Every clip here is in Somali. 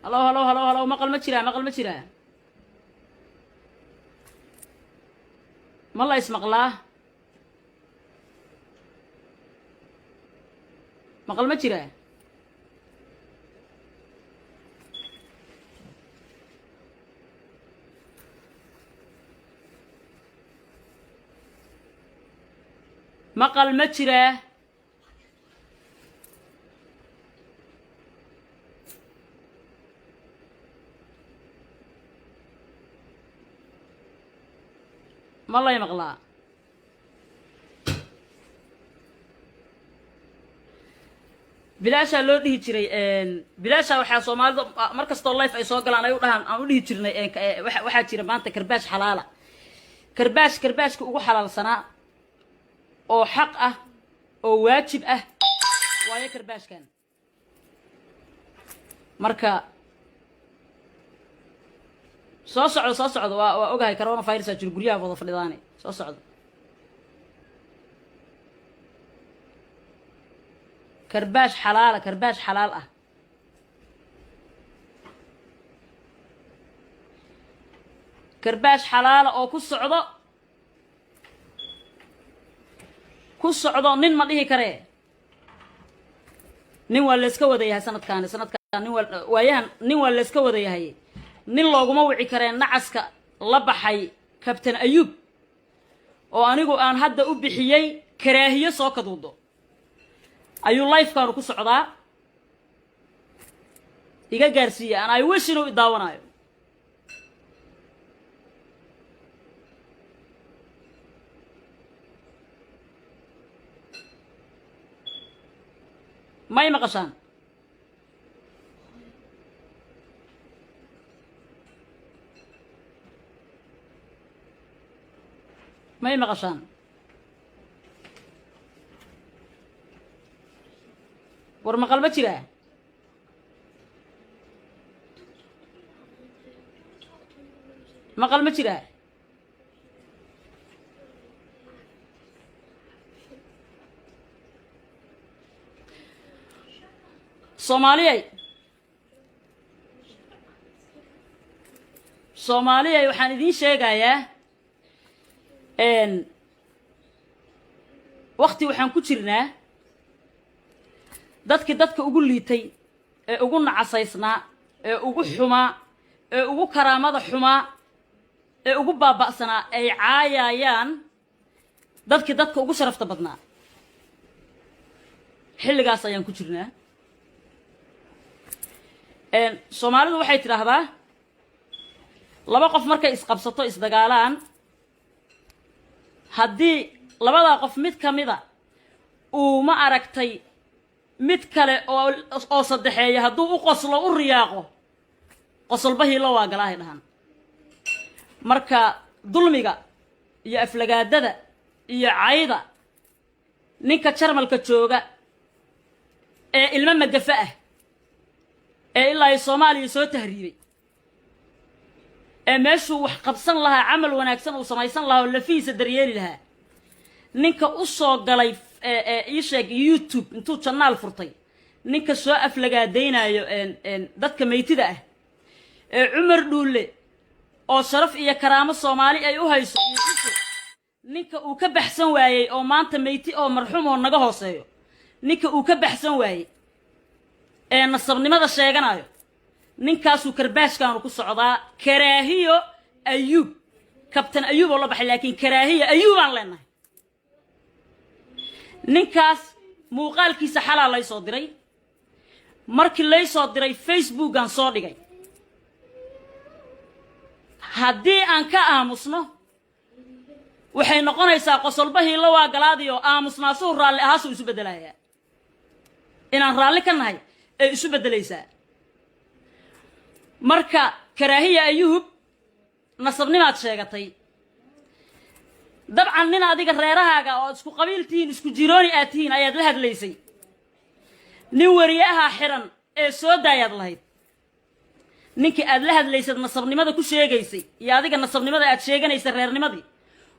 هلو هلو هلو هلو مقل ما جرا مقل ما جرا ما الله يسمق الله مقل ما جرا مقل ما جرا ما الله يمقلا bilaasha loo dhihi jiray bilaasha waxa Soomaalidu markasta life ay soo galaan ay u dhahan aan u dhihi jirnay waxa jira maanta karbaash xalaala karbaashka ugu xalaalsanaa oo xaq ah oo waajib ah waaye karbaashkan marka soo socdo waa ogahay corona virus jir guriyaha wada fadhidaanay soo socdo كرباش حلال كرباش حلال كرباش حلال او كسعودو نين ما دهي كره نين ولا اسكا ودايها سندكان نين وايان نين ولا اسكا ودايها نين لوغما وعي كرeen nacaska la baxay kabtan ayub oo anigu aan hadda u bixiyay karaahiyo soo kaduudo ayuu life kaanu ku socdaa iga gaarsiiya aan ay wish inuu daawanayo may maqashaan may maqashaan war maqal ma jira maqal ma jira Soomaaliyay waxaan idin sheegayaa waqti waxaan ku jirnaa dadka ugu liitay ee ugu nacasaysnaa ee ugu xumaa ee ugu karaamada xumaa ee ugu baaba'sanaa ay caayayaan dadka ugu sharafta badnaa xilligaas ayaan ku jirnaa Soomaalidu waxay tiraahdaa laba qof markay isqabsato isdagaalaan haddii labada qof mid kamida uu ma aragtay mid kale oo saddexeeya hadduu u qoslo u riyaaqo qosolbahii la waa galaahay dhahan marka dulmiga iyo aflagaadada iyo cayda ninka jarmalka jooga ee ilmo magafa ah ee ilaa Soomaaliya soo tahriibay ee meeshuu wax qabsan lahaa camal wanaagsan uu samaysan lahaa lafiisa daryeeli lahaa ninka u soo galay sheeg YouTube intuu channel furtay ninka soo aflagaadeynayo dadka meeytida ah ee Umar Dhuule oo sharaf iyo karaamo Soomaali ay u hayso ninka uu ka baxsan waayay oo maanta meeyti oo marxuum oo naga hooseeyo ninka uu ka baxsan waayay ee nasabnimada sheeganayo ninkaas uu karbaashkan ku socdaa karaahiyo ayub kabtan ayub oo la baxay laakiin karaahiyo ayub aan leenahay ninkaas muuqaalkiisa xalaal lay soo diray markii lay soo diray Facebook aan soo dhigay haddii aan ka aamusno waxay noqonaysaa qosolbahii la waa galaadiyo aamusnaasuu raalli ahaasu isu bedelayaa inaan raalli ka nahay ay isu bedelaysaa marka karaahiya ayub nasabnimaad sheegatay dabcan nin adiga reerahaaga oo isku qabiiltiin isku jirooni aatiin ayaad la hadlaysay nin wariyaha xiran ee soo daayad lahayd ninkii aad la hadlaysad nasabnimada ku sheegaysay iyo adiga nasabnimada aad sheeganaysa reernimadii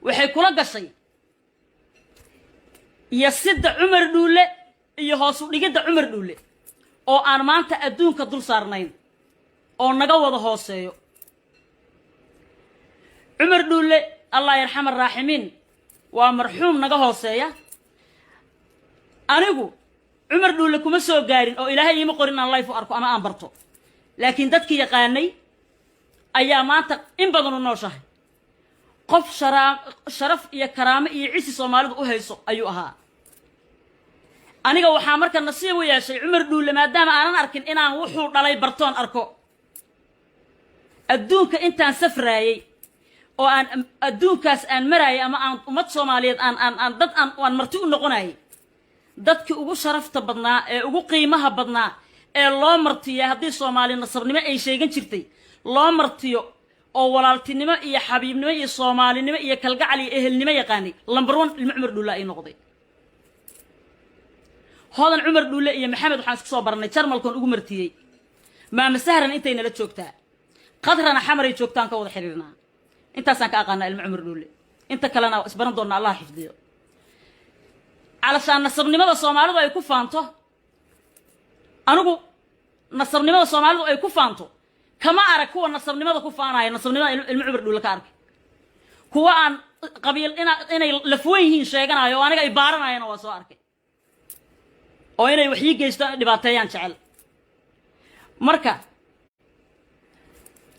waxay kula gashay iyo sida Umar Dhuule iyo hoos u dhigida Umar Dhuule oo aan maanta adduunka dul saarnayn oo naga wada hooseeyo cumar dhuule allah yarxam arraaximiin waa marxuum naga hooseeya anigu cumar dhuule kuma soo gaarin oo ilaahay ima qorin aan life u arko ama aan barto laakiin dadkii yaqaanay ayaa maanta in badan u nooshahay qof sharaf iyo karaamo iyo cisi Soomaalidu u hayso ayuu ahaa aniga waxaa marka nasiib u yeeshay cumar dhuule maadaama aanan arkin inaan wuxuu dhalay bartoon arko adduunka intaan safraayay oo aan adduunkaas aan maraayay ama aan ummad Soomaaliyeed aan dad aan marti u noqonayay dadkii ugu sharafta badnaa ee ugu qiimaha badnaa ee loo martiyo haddii Soomaali nasabnimo ay sheegan jirtay loo martiyo oo walaaltinimo iyo xabiibnimo iyo Soomaalinimo iyo kalgacal iyo ehelnimo yaqaanay lambar 1 ilmo cumar dhuule ay noqday هذا عمر دوله يا محمد وحنا سكسو برنay jarmalkan ugu martiyay maama sahran intay nala joogtaa qadrana xamaray joogtaan ka wada xiriirnaa intaasaan ka aqaana ilmo cumar dhuule inta kalena isbaran doona Allah xifdiyo علشان nasabnimada Soomaalidu ay ku faanto anigu nasabnimada Soomaalidu ay ku faanto kama arag kuwa nasabnimada ku faanaya nasabnimada ilmo cumar dhuule ka arkay kuwa aan qabiil inay lafweyn yihiin sheeganayo aniga ay baaranayeen waa soo arkay oo inay wax ii geystaan dhibaateeyaan jecel marka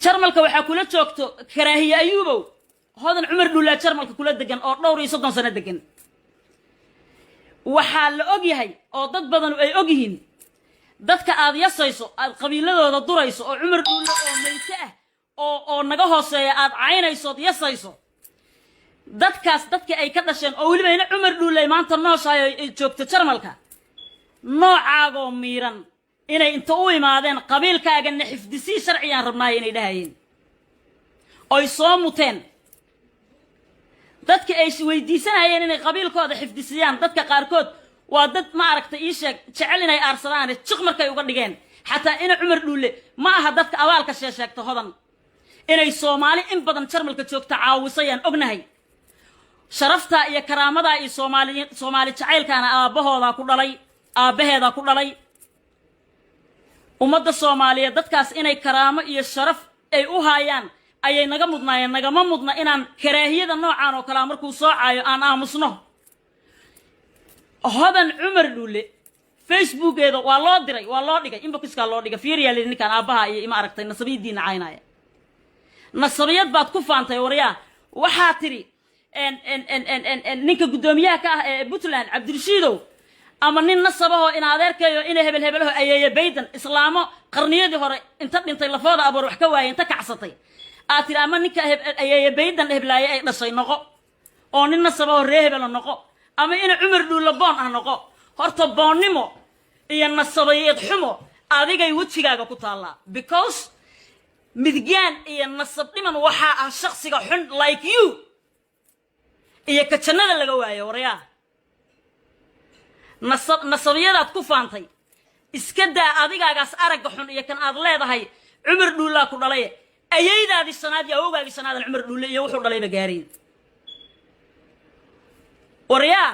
jarmalka waxa kula joogto karaahiye ayuubow hodan cumar dhuule jarmalka kula degan oo dhowr iyo 30 sano degan waxa la og yahay oo dad badan ay og yihiin dadka aad yasayso aad qabiiladooda durayso oo cumar dhuule oo meeyta ah oo naga hooseeya aad caynayso yasayso dadkaas dadka ay ka dhasheen oo waliba ina cumar dhuule maanta nooshaay ay joogto jarmalka noocaago miiran inay inta u imaadeen qabiilkaaga xifdisi sharciyan rabnaa inay dhahayeen oo soo muteen dadka ay weydiisanayeen inay qabiilkooda xifdisiyaan dadka qaarkood waa dad ma aragtay ii sheeg jecel inay aarsadaan jiq markay uga dhigeen xataa ina cumar dhuule ma aha dadka abaalka sheegto hodan inay Soomaali in badan jarmalka joogta caawisayaan ognahay sharafta iyo karaamada iyo Soomaali jacaylkaana aabahooda ku dhalay aabaheeda ku dhalay ummadda Soomaaliyeed dadkaas inay karaamo iyo sharaf ay u haayaan ayay naga mudnaayeen nagama mudna inaan karaahiyada noocaan oo kala markuu soo caayo aan aamusno hodan cumar dhuule facebookeeda waa loo diray waa loo dhigay inboxka loo dhigay fiiriya ninkan aabaha iyo ima aragtay nasabiyidiina caynaya nasabiyad baad ku faantay wariyaa waxa tiri ninka gudoomiyaha ka ah ee Puntland Cabdirashiidow ama nin nasabaho in adeerkayo in hebel hebelaho ayay baydan islaamo qarniyadii hore inta dhintay lafooda abar wax ka waayay inta kacsatay aatira ama ninka ayay baydan heblaay ay dhashay noqo oo nin nasabaho ree hebel noqo ama in cumar dhuule boon ah noqo horta boonnimo iyo nasabayad xumo adigay wajigaaga ku taala because midgaan iyo nasab dhiman waxa ah shakhsiga xun like you iyo ka jannada laga waayo wariyaa nasabiyadaad ku faantay iska daa adigaagaas aragga xun iyo kan aad leedahay cumar dhuule ku dhalay ayaydaadi sanaad iyo awgaagi sanaad cumar dhuule iyo wuxuu dhalayba gaareen wariyaa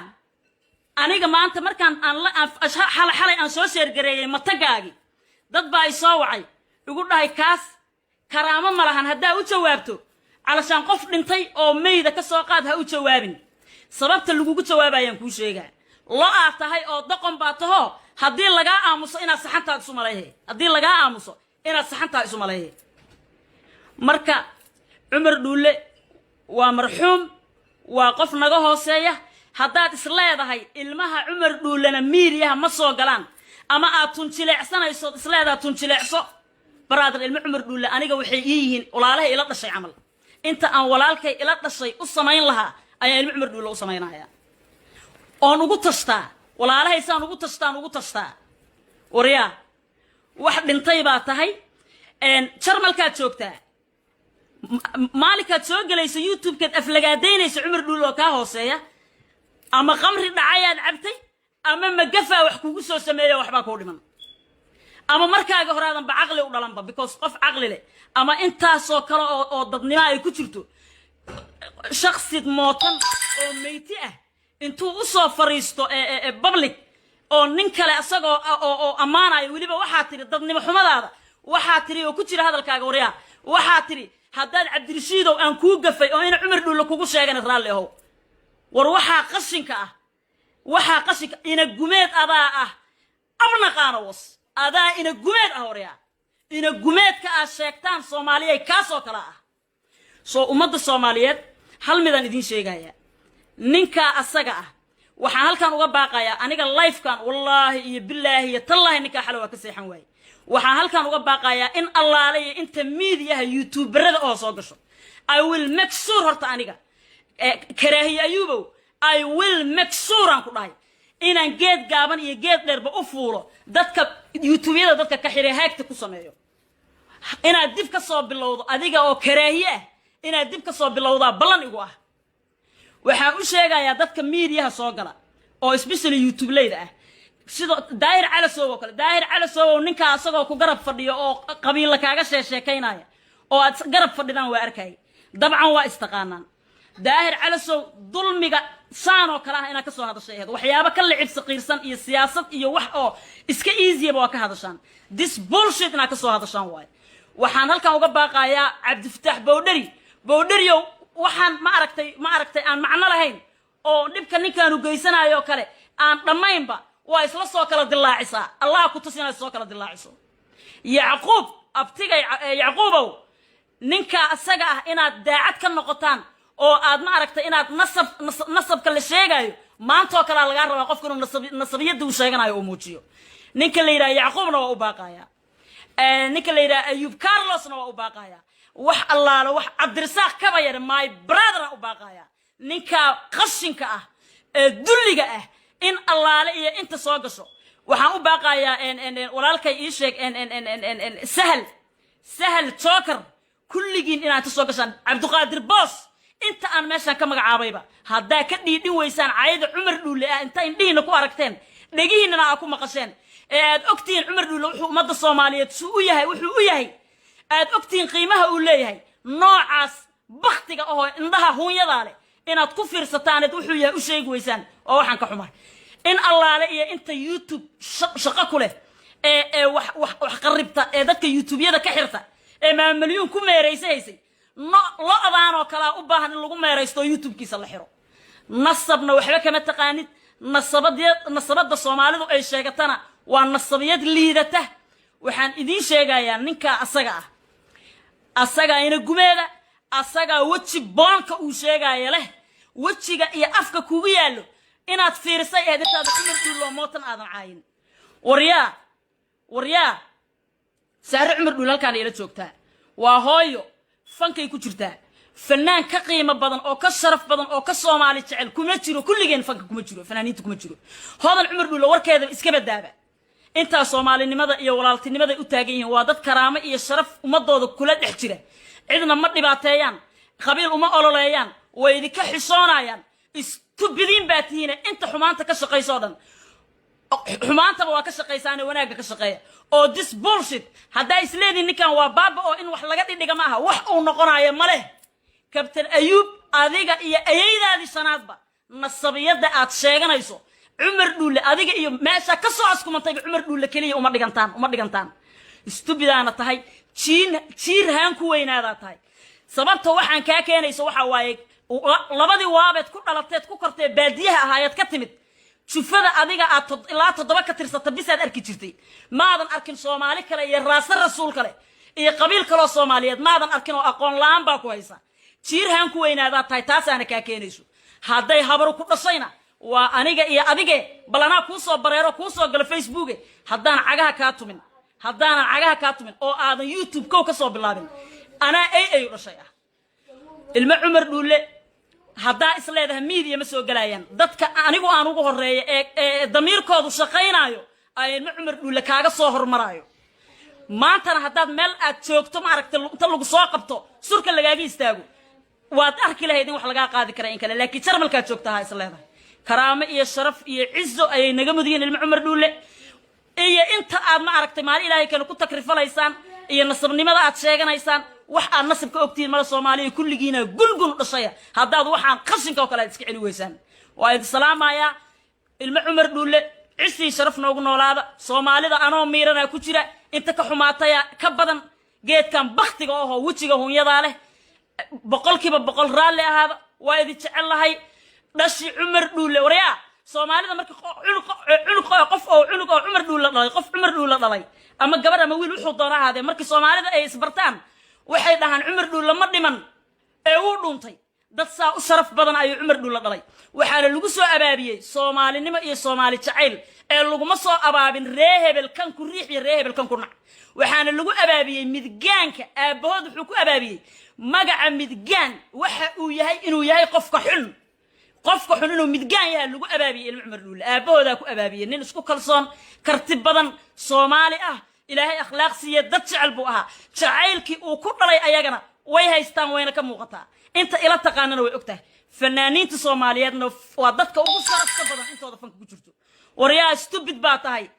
aniga maanta markaan xalay aan soo sheergareeyay matagaagi dad baa ay soo wacay ugu dhahay kaas karaamo ma lahan haddaa u jawaabto علشان قف دنتي او ميدا كسو قاد ها u jawaabin sababta lagu jawaabayaan ku sheega la aatahay oo daqon baataho hadii laga aamuso ina saxantaad isu maleeyay hadii laga aamuso ina saxantaad isu maleeyay marka cumar dhuule waa marxuum waa qof naga hooseeya hadaad isleedahay ilmaha cumar dhuulena miiriyaha ma soo galaan ama aad tunjileecsanayso isleedahay tunjileecso brother ilma cumar dhuule aniga waxay yihiin walaalahay ila dhashay amal inta aan walaalkay ila dhashay u sameyn lahaa ayaa ilmo cumar dhuule u sameynaya oo ugu tastaa walaalahay saan ugu tastaa wariya wax dhintay baa tahay jarmalka joogtaa maalinka soo galayso youtube-ka aflagaadeynaysa cumar dhuule oo ka hooseeya ama qamri dhacayaad cabtay ama magafa wax kugu soo sameeyo waxba ku dhiman ama markaaga horaadan ba aqli u dhalanba because qof aqli leh ama intaasoo kale oo dadnimo ay ku jirto shakhsi mootan oo meyti ah intuu u soo fariisto public oo nin kale asagoo oo amaanayo waliba waxa tiri dadnimo xumadaada وحاتري وكتير هذا الكاغوريا وحاتري هداد عبد الرشيد وان كو غفاي او ان عمر دول كوغو شيغان رالي هو war waxa qashinka ah waxa qashinka ina gumeed adaa abna qaanawas adaa ina gumeed horiya ina gumeedka sheegtaan Soomaaliyeed ka soo kala soo umada Soomaaliyeed hal midan idin sheegaya ninka asaga waxaan halkan uga baaqaya aniga live kan wallahi iyo billahi iyo tallahi ninka xalwa ka seexan waay waxaan halkan uga baaqaya in allaaleey inta media youtuberada oo soo gasho I will make sure horta aniga karaahiye ayuubow I will make sure aan ku dhahay inaan geed gaaban iyo geed dheerba u fuulo dadka youtubeyada dadka ka xiray haagta ku sameeyo inaad dib ka soo bilowdo adiga oo karaahiye inaad dib ka soo bilowdaa balan igu waxaan u sheegayaa dadka media soo gala oo especially youtube leeyda sidoo daahir cala soo ninka asagoo ku garab fadhiyo oo qabiil kaaga sheekeynaya oo aad garab fadhidaan waa arkay dabcan waa istaqaanaan daahir cala soo dulmiga saano kala ina ka soo hadashay waxyaabo ka lacib saqiirsan iyo siyaasad iyo wax oo iska easy ba ka hadashaan this bullshit ina ka soo hadashaan waay waxaan halkan uga baaqayaa Cabdifataax Bowdhariyo waxaan ma aragtay aan macno lahayn oo dhibka ninkaanu geysanayo kale aan dhamaynba waa isla soo kala dilaacisaa Allah ku tusina soo kala dilaaciso Yacquub abtigay Yacquubow ninka asaga inaad daacad ka noqotaan oo aad ma aragtay inaad nasabka la sheegayo maanta oo kala laga rabaa qofku inuu nasabiyada uu sheeganayo oo muujiyo ninka la yiraahdo Yacquubna waa u baaqaya ninka la yiraahdo Ayub Carlosna waa u baaqaya wax allaala wax Cabdirasaaq Kabayar my brother u baaqaya ninka qashinka dulliga in allaala iyo inta soo gasho waxaan u baaqayaa walaalkay ii sheeg sahal joker kulligiin inaad soo gashaan Cabdiqaadir Boos inta aan meeshan ka magacaabayba hadda ka dhiidhin weysaan caayada Cumar Dhuule inta indhiina ku aragteen dhagihiinna ku maqasheen aad ogtiin Cumar Dhuule wuxuu umada Soomaaliyeed u yahay aad ogtiin qiimaha uu leeyahay noocaas baqtiga oo indhaha huunyada leh inaad ku fiirsataan wuxuu yahay u sheeg weysaan oo waxaan ka xumaa in allaale iyo inta YouTube shaqo ku leh wax qaribta dadka YouTubeyada ka xirta maamuliyun ku meereysay lo adaan oo kala u baahan in lagu meereysto YouTube-kiisa la xiro nasabna waxba kama taqaanid nasabada Soomaalidu ay sheegatana waa nasabiyad liidata waxaan idin sheegayaa ninka asaga ina gumeeda asaga waji boonka uu sheegaya leh wajiga iyo afka kugu yaalo inaad fiirsay eeditaada Cumar Dhuule mootan aadan caayin waryaa saare Cumar Dhuule halkaan ila joogtaa waa hooyo fankay ku jirtaa fanaan ka qiimo badan oo ka sharaf badan oo ka Soomaali jecel kuma jiro kulligeen fanka kuma jiro fanaaniinta kuma jiro hoodan Cumar Dhuule warkeeda iska badaaba inta Soomaalinimada iyo walaaltinimada u taagan yihiin waa dad karaamo iyo sharaf umadooda kula dhex jira cidna ma dhibaateeyaan qabiil uma ololeeyaan way idinka xisoonayaan istubidiin baatiina inta xumaanta ka shaqeyso dhan xumaanta waa ka shaqeysaan wanaaga ka shaqeeya oo this bullshit hadda isleedin ninkan waa baaba oo in wax laga dhidhiga ma aha wax uu noqonayo male Captain Ayub adiga iyo ayaydaadi sanaadba nasabiyada aad sheeganayso Cumar Dhuule adiga iyo meesha ka soo askumantay Cumar Dhuule kaliya uma dhigantaan istubidaana tahay jiir haan ku weynaada tahay sababta waxaan ka keenayso waxa waaye labadii waabeed ku dhalateed ku kortay baadiyaha ahaayad ka timid shufada adiga aad ilaa 7 ka tirsata bisaad arki jirtay maadan arkin Soomaali kale iyo raasar rasuul kale iyo qabiil kale Soomaaliyeed maadan arkin oo aqoon laan baa ku haysa jiir haan ku weynaada tahay taasaana ka keenayso haday habar ku dhasayna waa aniga iyo adige balana ku soo bareero ku soo gal Facebook hadaan cagaha ka tumin oo aadan YouTube ka soo bilaabin ana ay dhashay ilma Cumar Dhuule hadda isleedahay media ma soo galayaan dadka anigu aan ugu horeeyo ee damiirkoodu shaqeynaayo ay ilma Cumar Dhuule kaaga soo hormarayo maantana haddaad meel aad joogto ma aragtay inta lagu soo qabto surka lagaaga istaago waad arki lahayd in wax laga qaadi kara in kale laakiin jarmalka joogtaha isleedahay karaamo iyo sharaf iyo cizo ay naga mudiyeen ilma Cumar Dhuule iyo inta aad ma aragtay maal Ilaahay kale ku takrifalaysaan iyo nasabnimada aad sheeganaysaan wax aan nasabka ogtiin mala Soomaaliya kulligiina gulgun dhashaya haddaad waxaan qashinka oo kale iska celi weysaan waa salaamaya ilma Cumar Dhuule عسي شرف نوغ نولادا سومالي دا أنو ميرانا كجرا انت كحماتايا كبدن جيد كان بختيغا اوهو وجيغا هون يداله بقول كيبا بقول رالي هذا وايدي جعل لهي دشي عمر دولة وريا سومالي دا مركي عنق قف او عنق او عمر دولة دلي قف عمر دولة دلي اما قبر اما ويل وحو دورا هذا مركي سومالي دا اي اسبرتان waxay dhahan Umar Dhulle ma dhiman ee uu dhuntay dad saa u sharaf badan ay Umar Dhulle dhalay waxaana lagu soo abaabiyay Soomaalinimo iyo Soomaali jacayl ee lagu ma soo abaabin reehebel kan ku riixi reehebel kan ku nac waxaana lagu abaabiyay midgaanka aabahood wuxuu ku abaabiyay magaca midgaan waxa uu yahay inuu yahay qofka xun inuu midgaan yahay lagu abaabiyay Umar Dhulle aabahooda ku abaabiyay nin isku kalsoon karti badan Soomaali ah إلهي أخلاق سيادة شعل بوها شعيلك وكل أيجنا ويها يستان وين كم وقتها أنت إلى تقاننا ويأكته فنانين تصومالياتنا وضدك وقصة أكتر أنت وضفنك بجرتو وريا استبد باتهاي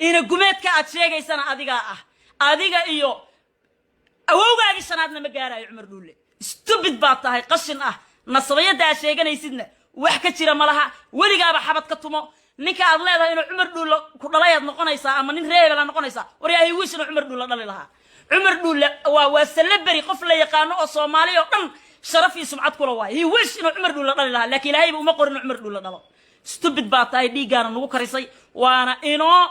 إن جمعت كأشياء سنة أديقة إيو أوجع السنة مجارة يعمر دولة استبد باتهاي قشن نصرية ده شيء جنا يسدنا وحكي ترى ملها ولي جاب حبت كتومه ninka aad leedahay inuu Umar Dhulle ku dhalayaad noqonaysaa ama nin reebel aan noqonaysaa wariyay wiis inuu Umar Dhulle dhalay lahaa Umar Dhulle waa celebrity qof la yaqaan oo Soomaali oo dhan sharaf iyo sumcad kula waay wiis inuu Umar Dhulle dhalay lahaa laakiin Ilaahay uma qorin Umar Dhulle dhalo stupid baatay dhiigaana nagu karisay waana inoo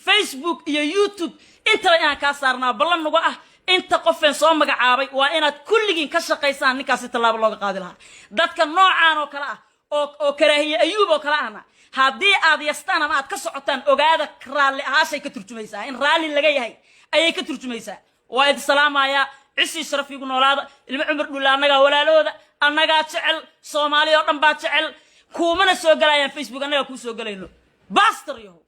Facebook iyo YouTube inta aan ka saarnaa ballan nagu inta qofeen soo magacaabay waa inaad kulligiin ka shaqaysaan ninkaas talaabo looga qaadi lahaa dadka noocaan oo kala oo karaahiye ayuub oo kala ahna haddii aad yastaan ama aad ka socotaan ogaada raalli ahaashay ka turjumaysaa in raalli laga yahay ayay ka turjumaysaa waa id salaamaya cisi sharaf igu noolaada ilmo Umar Dhulle annaga walaalooda annaga jecel Soomaali oo dhan baa jecel kuumana soo galayaan Facebook annaga ku soo galayno bastard yo